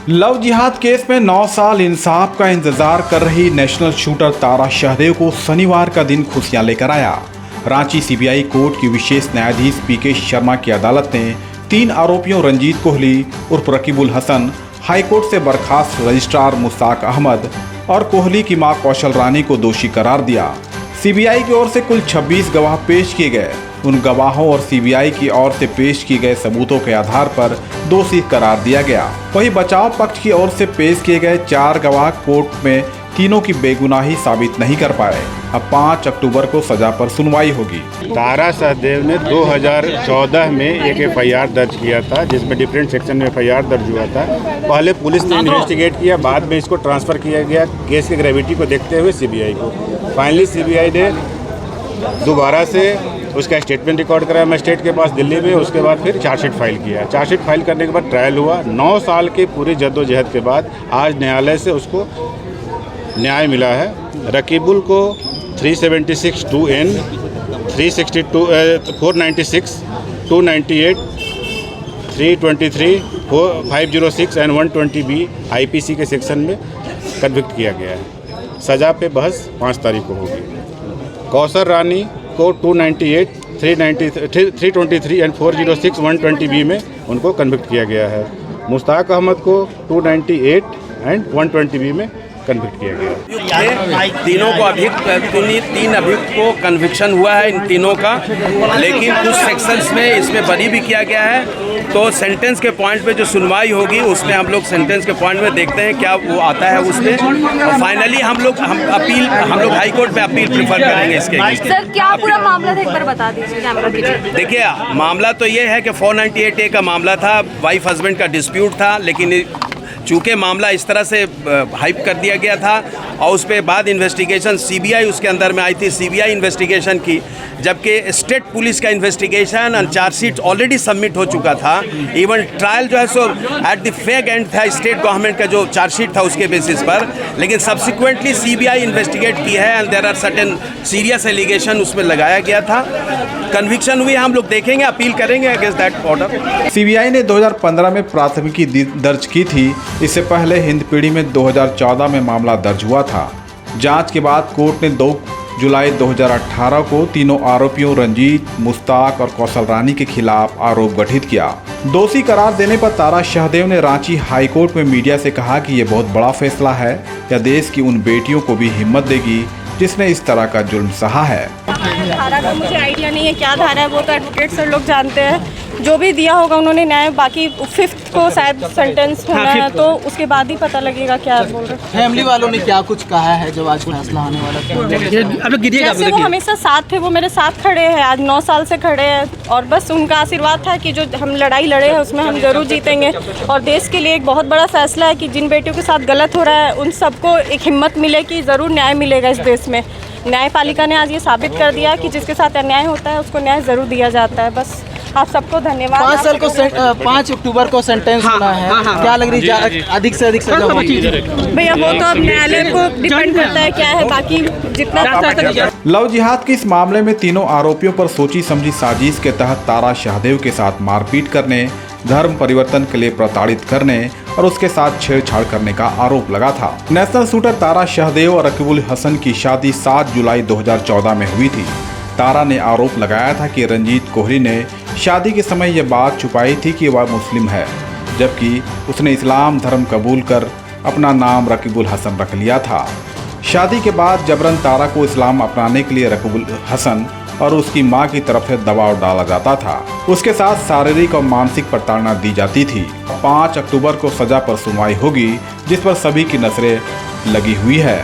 Love जिहाद case में 9 साल इंसाफ का इंतजार कर रही नेशनल शूटर तारा शाहदेव को शनिवार का दिन खुशियां लेकर आया। रांची सीबीआई कोर्ट की विशेष न्यायाधीश पीके शर्मा की अदालत ने 3 आरोपियों रंजीत कोहली उर्फ रकीबुल हसन, हाईकोर्ट से बर्खास्त रजिस्ट्रार मुश्ताक अहमद और कोहली की मां कौशल रानी को दोषी करार दिया। सीबीआई की ओर से कुल 26 गवाह पेश किए गए। उन गवाहों और सीबीआई की ओर से पेश किए गए सबूतों के आधार पर दोषी करार दिया गया। वहीं बचाव पक्ष की ओर से पेश किए गए 4 गवाह कोर्ट में तीनों की बेगुनाही साबित नहीं कर पाए। अब 5 अक्टूबर को सजा पर सुनवाई होगी। तारा शाहदेव ने 2014 में एक एफआईआर दर्ज किया था, जिसमें डिफरेंट सेक्शन में एफआईआर दर्ज हुआ था। पहले पुलिस ने इन्वेस्टिगेट किया, बाद में इसको ट्रांसफ़र किया गया केस की ग्रेविटी को देखते हुए सीबीआई को। फाइनली सीबीआई ने दोबारा से उसका स्टेटमेंट रिकॉर्ड कराया मजिस्ट्रेट के पास दिल्ली में। उसके बाद फिर चार्जशीट फाइल किया। चार्जशीट फाइल करने के बाद ट्रायल हुआ। 9 साल की पूरी जद्दोजहद के बाद आज न्यायालय से उसको न्याय मिला है। रकीबुल को 376 2N, 362 496, 298, 323, 506 एंड 120B IPC के सेक्शन में कन्विक्ट किया गया है। सज़ा पे बहस 5 तारीख को होगी। कौशल रानी को 298, 323 एंड 406 120B में उनको कन्विक्ट किया गया है। मुश्ताक अहमद को 298 एंड 120B में कन्विक्ट किया गया। तीनों को तीन अभियुक्त को कन्विक्शन हुआ है इन तीनों का, लेकिन कुछ सेक्शंस में इसमें बरी भी किया गया है। तो सेंटेंस के पॉइंट पे जो सुनवाई होगी उसमें हम लोग सेंटेंस के पॉइंट में देखते हैं क्या वो आता है उसमें, और फाइनली हम लोग हाई कोर्ट में अपील प्रेफर करेंगे इसके। सर क्या पूरा मामला था, एक बार बता दीजिए। देखिए, मामला तो ये है कि 498A का मामला था, वाइफ हस्बैंड का डिस्प्यूट था, लेकिन चूँकि मामला इस तरह से हाइप कर दिया गया था और उस पर बाद इन्वेस्टिगेशन सीबीआई उसके अंदर में आई थी। सीबीआई इन्वेस्टिगेशन की, जबकि स्टेट पुलिस का इन्वेस्टिगेशन और चार्जशीट ऑलरेडी सबमिट हो चुका था। इवन ट्रायल जो है सो एट द फेक एंड था स्टेट गवर्नमेंट का जो चार्जशीट था उसके बेसिस पर, लेकिन सब्सिक्वेंटली सीबीआई इन्वेस्टिगेट की है and there are certain serious allegation उसमें लगाया गया था। कन्विक्शन हुई, हम लोग देखेंगे, अपील करेंगे अगेंस्ट दैट ऑर्डर। सीबीआई ने 2015 में प्राथमिकी दर्ज की थी। इससे पहले हिंदपीढ़ी में 2014 में मामला दर्ज हुआ था। जांच के बाद कोर्ट ने 2 जुलाई 2018 को तीनों आरोपियों रंजीत, मुश्ताक और कौशल रानी के खिलाफ आरोप गठित किया। दोषी करार देने पर तारा शाहदेव ने रांची हाईकोर्ट में मीडिया से कहा कि ये बहुत बड़ा फैसला है, यह देश की उन बेटियों को भी हिम्मत देगी जिसने इस तरह का जुल्म सहा है। धारा का मुझे आइडिया नहीं है क्या धारा है, वो तो एडवोकेट सर लोग जानते हैं। जो भी दिया होगा उन्होंने न्याय, बाकी 5th को शायद सेंटेंस होना है, तो उसके बाद ही पता लगेगा क्या बोल रहे। फैमिली वालों ने क्या कुछ कहा है जब आज फैसला होने वाला था? जैसे वो हमेशा साथ थे, वो मेरे साथ खड़े हैं, आज 9 साल से खड़े हैं, और बस उनका आशीर्वाद था कि जो हम लड़ाई लड़े हैं उसमें हम जरूर जीतेंगे। और देश के लिए एक बहुत बड़ा फैसला है कि जिन बेटियों के साथ गलत हो रहा है उन सबको एक हिम्मत मिले कि ज़रूर न्याय मिलेगा इस देश में। न्यायपालिका ने आज ये साबित कर दिया कि जिसके साथ अन्याय होता है उसको न्याय ज़रूर दिया जाता है। बस आप सबको धन्यवाद। 5 साल को 5 अक्टूबर को सेंटेंस होना है। क्या लग रही है अधिक से अधिक सजा होगी? भैया वो तो अब न्यायालय को डिपेंड करता है क्या है, बाकी जितना। लव जिहाद के इस मामले में तीनों आरोपियों पर सोची समझी साजिश के तहत तारा शाहदेव के साथ मारपीट करने, धर्म परिवर्तन के लिए प्रताड़ित करने और उसके साथ छेड़छाड़ करने का आरोप लगा था। नेशनल शूटर तारा शाहदेव और रकीबुल हसन की शादी 7 जुलाई 2014 में हुई थी। तारा ने आरोप लगाया था कि रंजीत कोहली ने शादी के समय यह बात छुपाई थी कि वह मुस्लिम है, जबकि उसने इस्लाम धर्म कबूल कर अपना नाम रकीबुल हसन रख लिया था। शादी के बाद जबरन तारा को इस्लाम अपनाने के लिए रकीबुल हसन और उसकी मां की तरफ से दबाव डाला जाता था। उसके साथ शारीरिक और मानसिक प्रताड़ना दी जाती थी। 5 अक्टूबर को सजा पर सुनवाई होगी, जिस पर सभी की नजरें लगी हुई है।